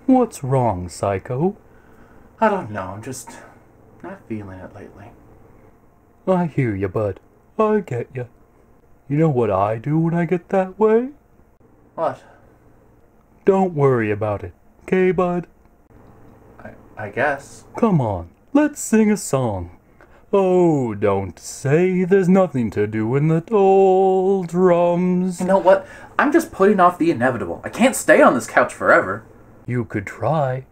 What's wrong, Psycho? I don't know, I'm just not feeling it lately. I hear ya, bud. I get ya. You know what I do when I get that way? What? Don't worry about it, 'kay, bud? I guess. Come on, let's sing a song. Oh, don't say there's nothing to do in the doldrums. You know what? I'm just putting off the inevitable. I can't stay on this couch forever. You could try.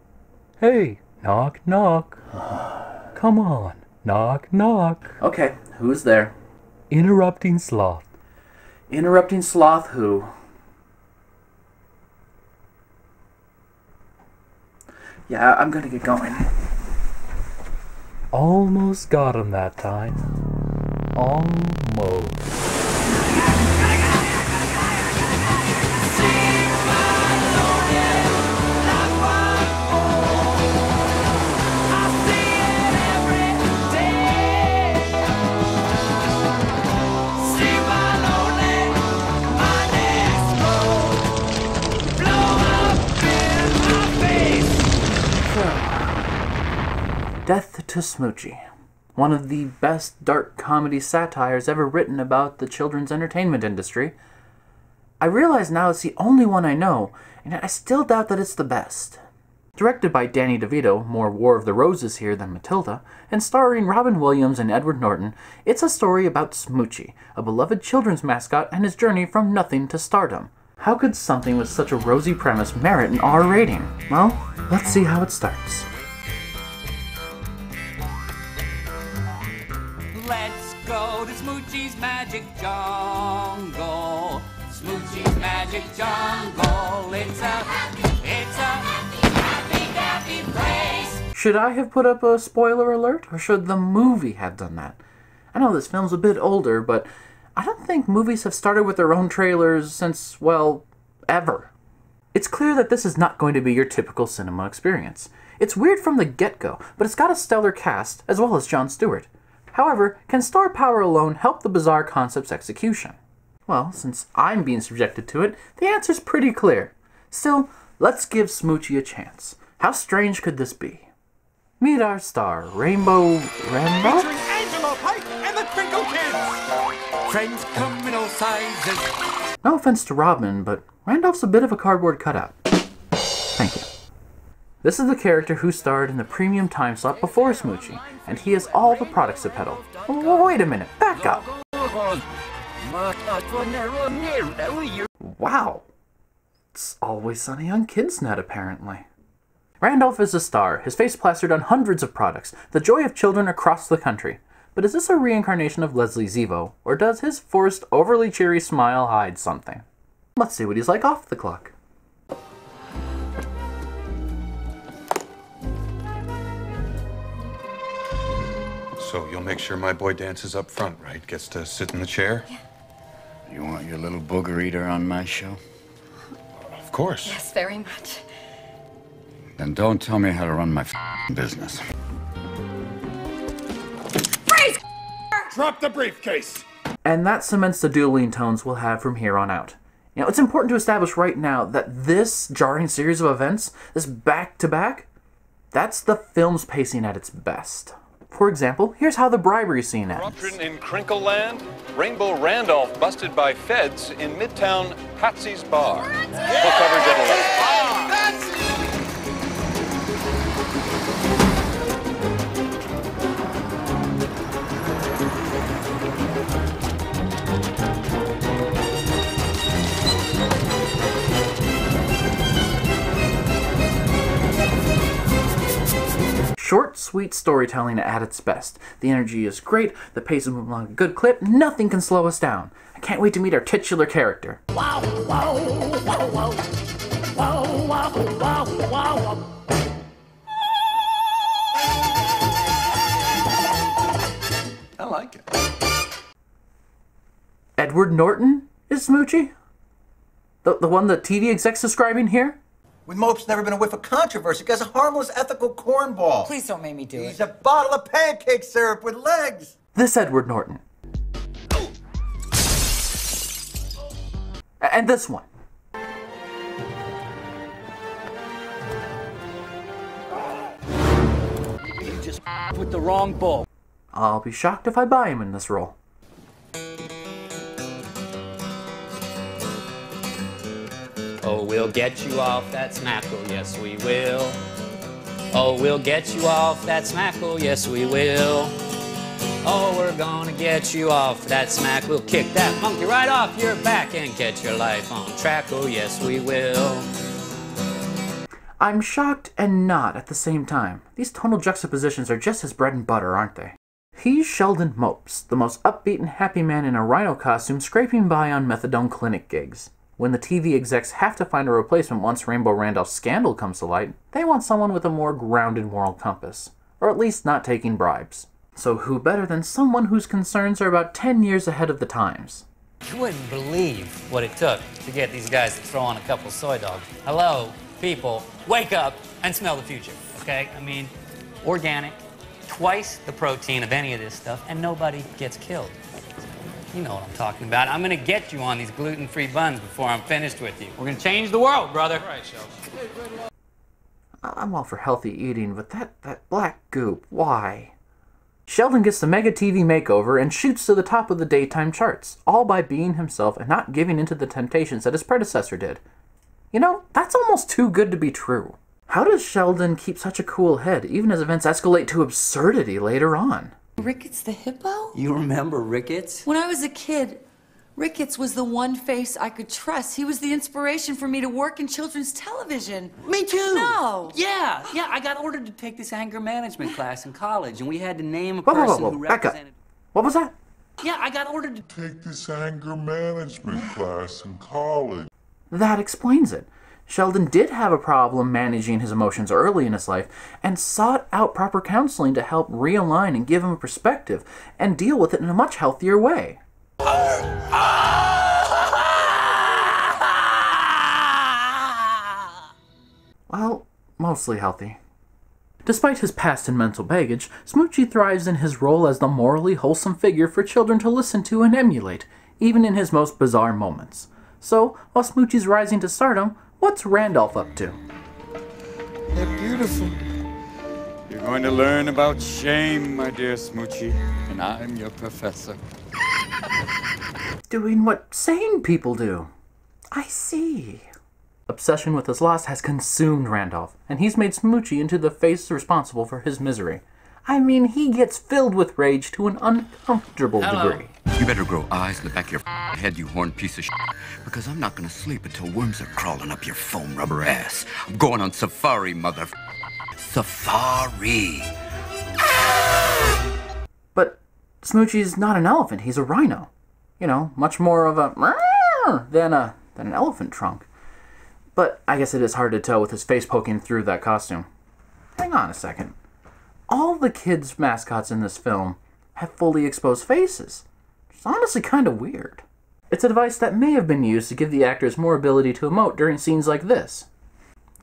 Hey, knock, knock. Come on, knock, knock. Okay, who's there? Interrupting Sloth. Interrupting Sloth who? Yeah, I'm gonna get going. Almost got him that time. Almost. Death to Smoochy, one of the best dark comedy satires ever written about the children's entertainment industry. I realize now it's the only one I know, and I still doubt that it's the best. Directed by Danny DeVito, more War of the Roses here than Matilda, and starring Robin Williams and Edward Norton, it's a story about Smoochy, a beloved children's mascot and his journey from nothing to stardom. How could something with such a rosy premise merit an R rating? Well, let's see how it starts. Let's go to Smoochy's Magic Jungle. Smoochy's Magic Jungle. It's a happy place. Should I have put up a spoiler alert, or should the movie have done that? I know this film's a bit older, but I don't think movies have started with their own trailers since, well, ever. It's clear that this is not going to be your typical cinema experience. It's weird from the get-go, but it's got a stellar cast, as well as Jon Stewart. However, can star power alone help the bizarre concept's execution? Well, since I'm being subjected to it, the answer's pretty clear. Still, let's give Smoochy a chance. How strange could this be? Meet our star, Rainbow Randolph? Featuring Angelo Pike and the Crinkle Kids! Friends come in all sizes. No offense to Robin, but Randolph's a bit of a cardboard cutout. Thank you. This is the character who starred in the premium time slot before Smoochy, and he has all the products to peddle. Wait a minute, back up! Wow! It's Always Sunny on Kidsnet, apparently. Randolph is a star, his face plastered on hundreds of products, the joy of children across the country. But is this a reincarnation of Leslie Zevo, or does his forced, overly cheery smile hide something? Let's see what he's like off the clock. So you'll make sure my boy dances up front, right? Gets to sit in the chair? Yeah. You want your little booger eater on my show? Of course. Yes, very much. Then don't tell me how to run my business. Freeze! Drop the briefcase! And that cements the dueling tones we'll have from here on out. You know, it's important to establish right now that this jarring series of events, this back-to-back, that's the film's pacing at its best. For example, here's how the bribery scene ends. Corruption in Crinkle Land, Rainbow Randolph busted by feds in Midtown Patsy's Bar. Full coverage at 11. Short, sweet storytelling at its best. The energy is great, the pace is moving along at a good clip, nothing can slow us down. I can't wait to meet our titular character. Wow, wow, wow, wow. Wow, wow, wow, wow. I like it. Edward Norton is Smoochy? The one the TV exec's describing here? With Mope's never been a whiff of controversy. Guy's a harmless, ethical cornball. Please don't make me do He's it. a bottle of pancake syrup with legs. This Edward Norton. And this one. with the wrong bull. I'll be shocked if I buy him in this role. Oh, we'll get you off that smackle, yes we will. Oh, we'll get you off that smackle, yes we will. Oh, we're gonna get you off that smack. We'll kick that monkey right off your back and get your life on track, oh yes we will. I'm shocked and not at the same time. These tonal juxtapositions are just his bread and butter, aren't they? He's Sheldon Mopes, the most upbeat and happy man in a rhino costume scraping by on methadone clinic gigs. When the TV execs have to find a replacement once Rainbow Randolph's scandal comes to light, they want someone with a more grounded moral compass. Or at least not taking bribes. So who better than someone whose concerns are about 10 years ahead of the times? You wouldn't believe what it took to get these guys to throw on a couple soy dogs. Hello, people, wake up and smell the future, okay? I mean, organic, twice the protein of any of this stuff, and nobody gets killed. You know what I'm talking about. I'm gonna get you on these gluten-free buns before I'm finished with you. We're gonna change the world, brother. All right, Sheldon. I'm all for healthy eating, but that black goop, why? Sheldon gets the mega TV makeover and shoots to the top of the daytime charts, all by being himself and not giving into the temptations that his predecessor did. You know, that's almost too good to be true. How does Sheldon keep such a cool head, even as events escalate to absurdity later on? Ricketts the hippo? You remember Ricketts? When I was a kid, Ricketts was the one face I could trust. He was the inspiration for me to work in children's television. Me too! No! Yeah, I got ordered to take this anger management class in college, and we had to name a Whoa, person whoa, who back up. represented... What was that? Yeah, I got ordered to take this anger management class in college. That explains it. Sheldon did have a problem managing his emotions early in his life and sought out proper counseling to help realign and give him a perspective and deal with it in a much healthier way. Well, mostly healthy. Despite his past and mental baggage, Smoochy thrives in his role as the morally wholesome figure for children to listen to and emulate, even in his most bizarre moments. So, while Smoochy's rising to stardom, what's Randolph up to? They're beautiful. You're going to learn about shame, my dear Smoochy, and I'm your professor. Doing what sane people do. I see. Obsession with his loss has consumed Randolph, and he's made Smoochy into the face responsible for his misery. I mean, he gets filled with rage to an uncomfortable degree. You better grow eyes in the back of your head, you horned piece of shit, because I'm not gonna sleep until worms are crawling up your foam rubber ass. I'm going on safari, mother... Safari! But Smoochy's not an elephant, he's a rhino. You know, much more of a than an elephant trunk. But I guess it is hard to tell with his face poking through that costume. Hang on a second. All the kids' mascots in this film have fully exposed faces. It's honestly kind of weird. It's a device that may have been used to give the actors more ability to emote during scenes like this.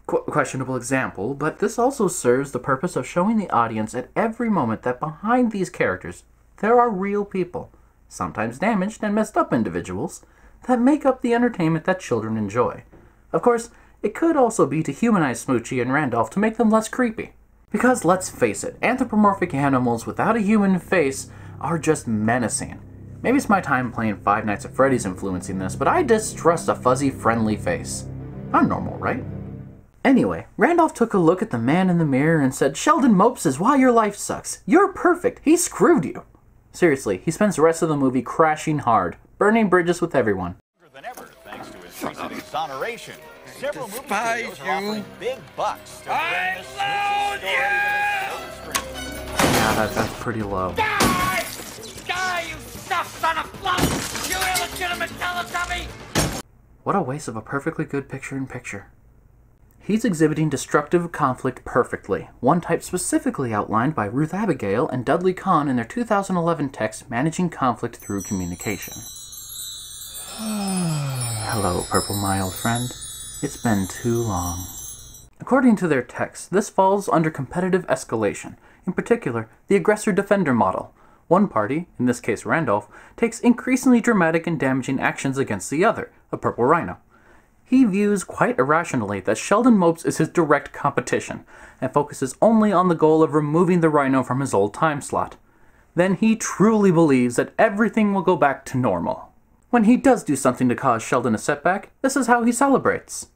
Questionable example, but this also serves the purpose of showing the audience at every moment that behind these characters, there are real people, sometimes damaged and messed up individuals, that make up the entertainment that children enjoy. Of course, it could also be to humanize Smoochy and Randolph to make them less creepy. Because let's face it, anthropomorphic animals without a human face are just menacing. Maybe it's my time playing Five Nights at Freddy's influencing this, but I distrust a fuzzy, friendly face. I'm normal, right? Anyway, Randolph took a look at the man in the mirror and said, "Sheldon Mopes is why your life sucks. You're perfect. He screwed you." Seriously, he spends the rest of the movie crashing hard, burning bridges with everyone. Than ever, thanks to his recent exoneration. Several movie despise studios are offering you. big bucks to bring this Smoochy story to the screen. Yeah, that's pretty low. Die! Die, you stuffed son of flunk! You illegitimate Teletubby! What a waste of a perfectly good picture-in-picture. He's exhibiting destructive conflict perfectly, one type specifically outlined by Ruth Abigail and Dudley Kahn in their 2011 text, Managing Conflict Through Communication. Hello, Purple, my old friend. It's been too long. According to their text, this falls under competitive escalation, in particular, the aggressor-defender model. One party, in this case Randolph, takes increasingly dramatic and damaging actions against the other, a purple rhino. He views quite irrationally that Sheldon Mopes is his direct competition, and focuses only on the goal of removing the Rhino from his old time slot. Then he truly believes that everything will go back to normal. When he does do something to cause Sheldon a setback, this is how he celebrates.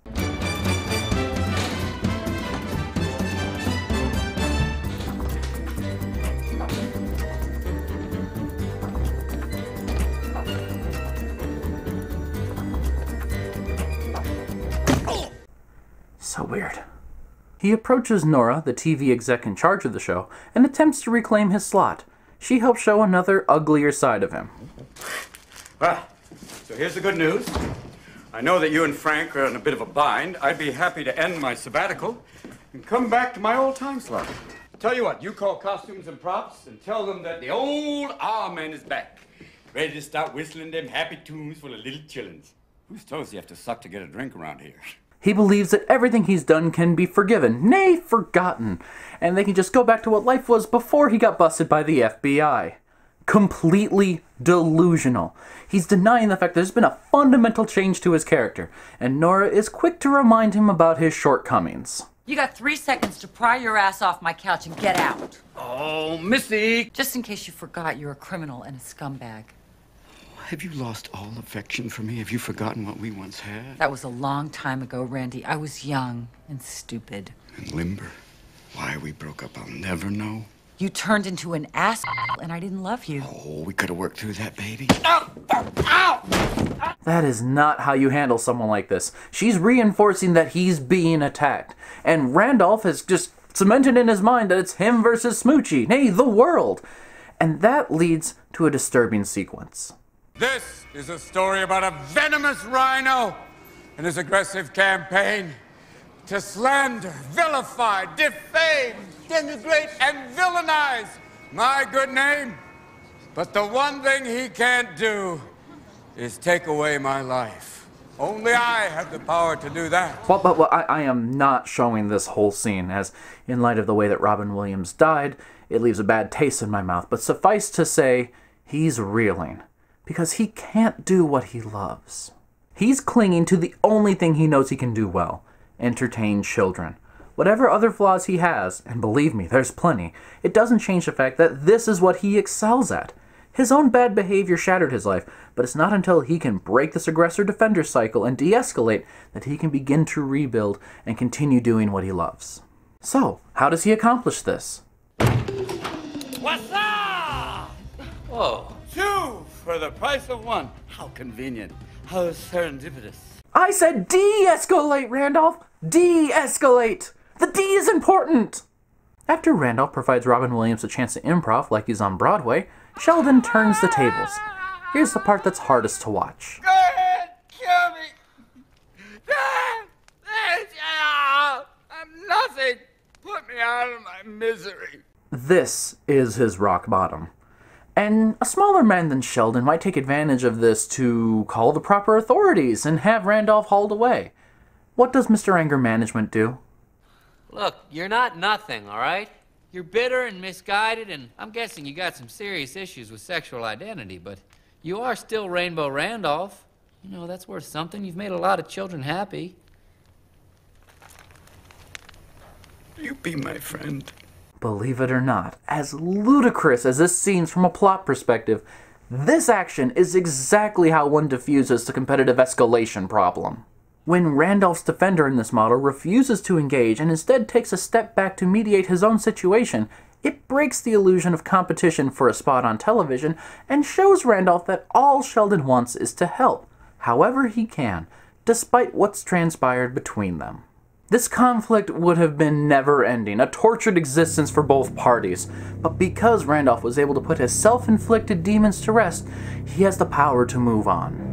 So weird. He approaches Nora, the TV exec in charge of the show, and attempts to reclaim his slot. She helps show another, uglier side of him. Well, so here's the good news. I know that you and Frank are in a bit of a bind. I'd be happy to end my sabbatical and come back to my old time slot. Tell you what, you call costumes and props and tell them that the old R-Man is back, ready to start whistling them happy tunes for the little chillins. Who's told you have to suck to get a drink around here? He believes that everything he's done can be forgiven, nay, forgotten, and they can just go back to what life was before he got busted by the FBI. Completely delusional. He's denying the fact that there's been a fundamental change to his character, and Nora is quick to remind him about his shortcomings. You got 3 seconds to pry your ass off my couch and get out. Oh, Missy! Just in case you forgot, you're a criminal and a scumbag. Have you lost all affection for me? Have you forgotten what we once had? That was a long time ago, Randy. I was young and stupid. And limber. Why we broke up, I'll never know. You turned into an ass and I didn't love you. Oh, we could have worked through that, baby. Ow! Ow! That is not how you handle someone like this. She's reinforcing that he's being attacked. And Randolph has just cemented in his mind that it's him versus Smoochy, nay, the world. And that leads to a disturbing sequence. This is a story about a venomous rhino and his aggressive campaign to slander, vilify, defame, denigrate, and villainize my good name. But the one thing he can't do is take away my life. Only I have the power to do that. Well, I am not showing this whole scene, as in light of the way that Robin Williams died, it leaves a bad taste in my mouth. But suffice to say, he's reeling. Because he can't do what he loves. He's clinging to the only thing he knows he can do well, entertain children. Whatever other flaws he has, and believe me, there's plenty, it doesn't change the fact that this is what he excels at. His own bad behavior shattered his life, but it's not until he can break this aggressor-defender cycle and de-escalate that he can begin to rebuild and continue doing what he loves. So, how does he accomplish this? What's up? Whoa. 2 for the price of 1. How convenient. How serendipitous. I said de-escalate, Randolph! De-escalate! The D is important! After Randolph provides Robin Williams a chance to improv like he's on Broadway, Sheldon turns the tables. Here's the part that's hardest to watch. Go ahead, kill me. I'm nothing. Put me out of my misery. This is his rock bottom. And a smaller man than Sheldon might take advantage of this to call the proper authorities and have Randolph hauled away. What does Mr. Anger Management do? Look, you're not nothing, all right? You're bitter and misguided, and I'm guessing you got some serious issues with sexual identity, but you are still Rainbow Randolph. You know, that's worth something. You've made a lot of children happy. You be my friend. Believe it or not, as ludicrous as this seems from a plot perspective, this action is exactly how one diffuses the competitive escalation problem. When Randolph's defender in this model refuses to engage and instead takes a step back to mediate his own situation, it breaks the illusion of competition for a spot on television and shows Randolph that all Sheldon wants is to help, however he can, despite what's transpired between them. This conflict would have been never-ending, a tortured existence for both parties, but because Randolph was able to put his self-inflicted demons to rest, he has the power to move on.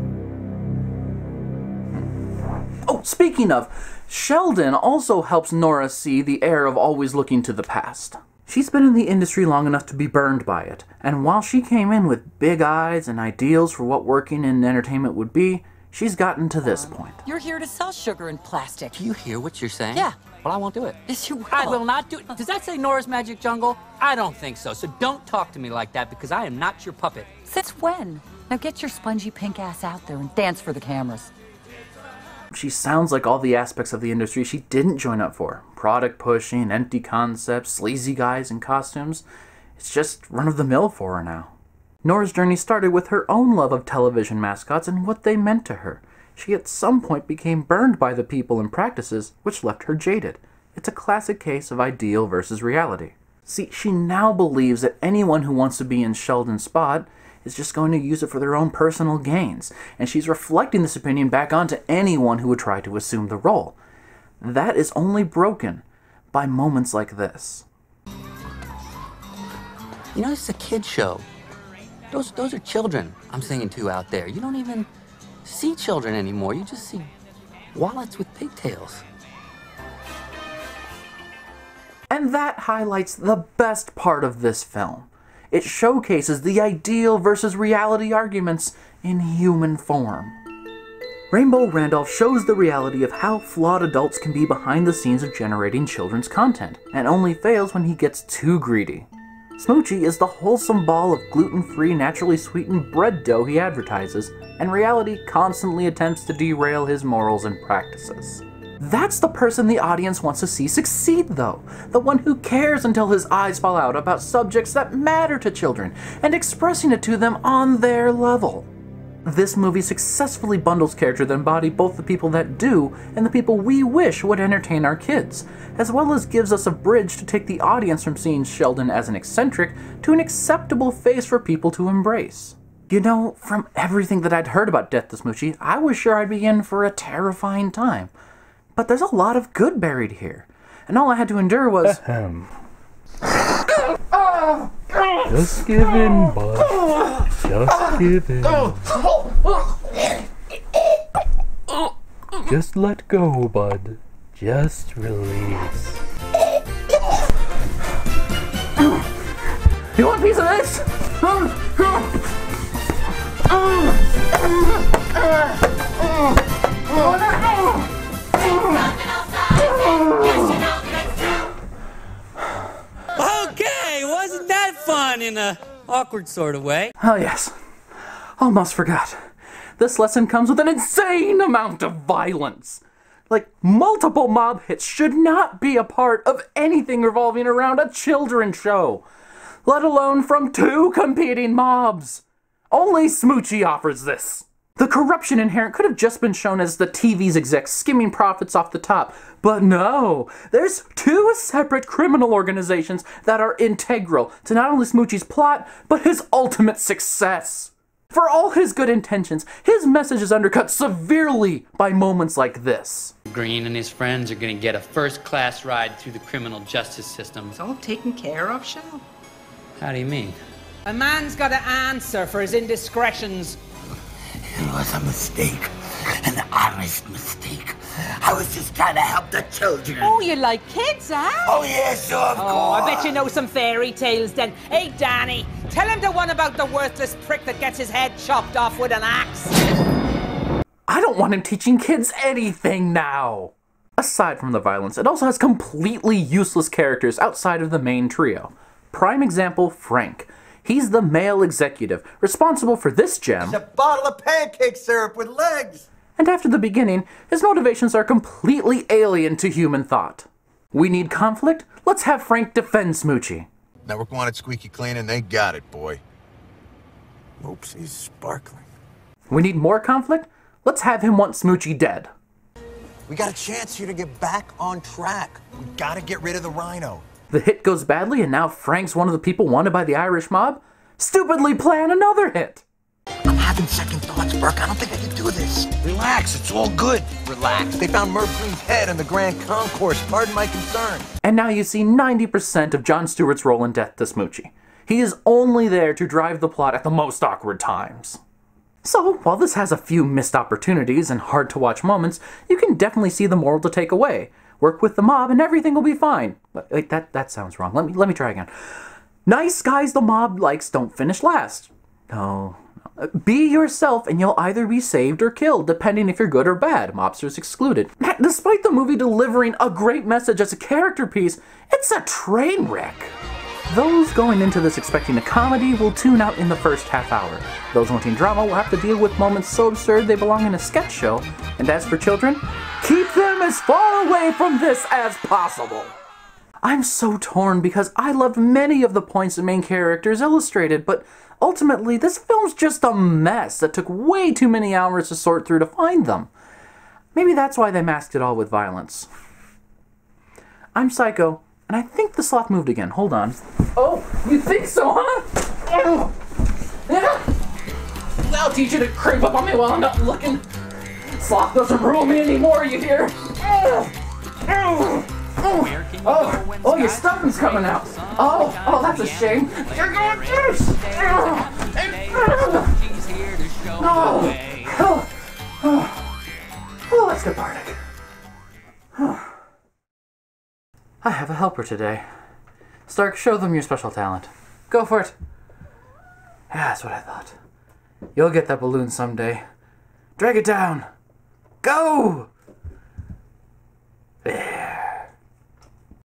Oh, speaking of, Sheldon also helps Nora see the air of always looking to the past. She's been in the industry long enough to be burned by it, and while she came in with big eyes and ideals for what working in entertainment would be, she's gotten to this point. You're here to sell sugar in plastic. Do you hear what you're saying? Yeah. Well, I won't do it. Yes, you will. I will not do it. Does that say Nora's Magic Jungle? I don't think so. So don't talk to me like that because I am not your puppet. Since when? Now get your spongy pink ass out there and dance for the cameras. she sounds like all the aspects of the industry she didn't join up for. Product pushing, empty concepts, sleazy guys in costumes. It's just run-of-the-mill for her now. Nora's journey started with her own love of television mascots and what they meant to her. She at some point became burned by the people and practices, which left her jaded. It's a classic case of ideal versus reality. See, she now believes that anyone who wants to be in Sheldon's spot is just going to use it for their own personal gains, and she's reflecting this opinion back onto anyone who would try to assume the role. That is only broken by moments like this. You know, this is a kid show. Those are children I'm singing to out there. You don't even see children anymore. You just see wallets with pigtails. And that highlights the best part of this film. It showcases the ideal versus reality arguments in human form. Rainbow Randolph shows the reality of how flawed adults can be behind the scenes of generating children's content, and only fails when he gets too greedy. Smoochy is the wholesome ball of gluten-free, naturally sweetened bread dough he advertises, and reality constantly attempts to derail his morals and practices. That's the person the audience wants to see succeed, though. The one who cares until his eyes fall out about subjects that matter to children, and expressing it to them on their level. This movie successfully bundles characters that embody both the people that do and the people we wish would entertain our kids, as well as gives us a bridge to take the audience from seeing Sheldon as an eccentric to an acceptable face for people to embrace. You know, from everything that I'd heard about Death to Smoochy, I was sure I'd be in for a terrifying time. But there's a lot of good buried here, and all I had to endure was... Just give in, bud. Just give in. Just let go, bud. Just release. You want a piece of this? Okay, wasn't that fun in a awkward sort of way? Oh yes, almost forgot. This lesson comes with an insane amount of violence. Like, multiple mob hits should not be a part of anything revolving around a children's show, let alone from two competing mobs. Only Smoochy offers this. The corruption inherent could have just been shown as the TV's execs skimming profits off the top, but no, there's two separate criminal organizations that are integral to not only Smoochy's plot, but his ultimate success. For all his good intentions, his message is undercut severely by moments like this. Green and his friends are gonna get a first-class ride through the criminal justice system. It's all taken care of, Shell. How do you mean? A man's got to answer for his indiscretions. It was a mistake. An honest mistake. I was just trying to help the children. Oh, you like kids, huh? Oh, yes, of course. Oh, I bet you know some fairy tales then. Hey, Danny, tell him the one about the worthless prick that gets his head chopped off with an axe. I don't want him teaching kids anything now. Aside from the violence, it also has completely useless characters outside of the main trio. Prime example, Frank. He's the male executive, responsible for this gem. It's a bottle of pancake syrup with legs. And after the beginning, his motivations are completely alien to human thought. We need conflict? Let's have Frank defend Smoochy. Network wanted squeaky clean and they got it, boy. Oops, he's sparkling. We need more conflict? Let's have him want Smoochy dead. We got a chance here to get back on track. We gotta get rid of the rhino. The hit goes badly and now Frank's one of the people wanted by the Irish mob? Stupidly plan another hit! I'm having second thoughts, Burke. I don't think I can do this. Relax, it's all good. Relax. They found Merv Green's head in the Grand Concourse. Pardon my concern. And now you see 90% of Jon Stewart's role in Death to Smoochy. He is only there to drive the plot at the most awkward times. So, while this has a few missed opportunities and hard-to-watch moments, you can definitely see the moral to take away. Work with the mob and everything will be fine. Wait, that sounds wrong. Let me try again. Nice guys the mob likes don't finish last. No. Be yourself and you'll either be saved or killed, depending if you're good or bad. Mobsters excluded. Despite the movie delivering a great message as a character piece, it's a train wreck. Those going into this expecting a comedy will tune out in the first half hour. Those wanting drama will have to deal with moments so absurd they belong in a sketch show. And as for children, keep them as far away from this as possible. I'm so torn because I loved many of the points the main characters illustrated, but ultimately this film's just a mess that took way too many hours to sort through to find them. Maybe that's why they masked it all with violence. I'm Psycho, and I think the sloth moved again. Hold on. Oh, you think so, huh? Yeah. I'll teach you to creep up on me while I'm not looking. Sloth doesn't rule me anymore, you hear? Oh, your stuffing's coming out. Oh, that's a shame. You're going first. Oh, that's cathartic. I have a helper today. Stark, show them your special talent. Go for it. Yeah, that's what I thought. You'll get that balloon someday. Drag it down. Go!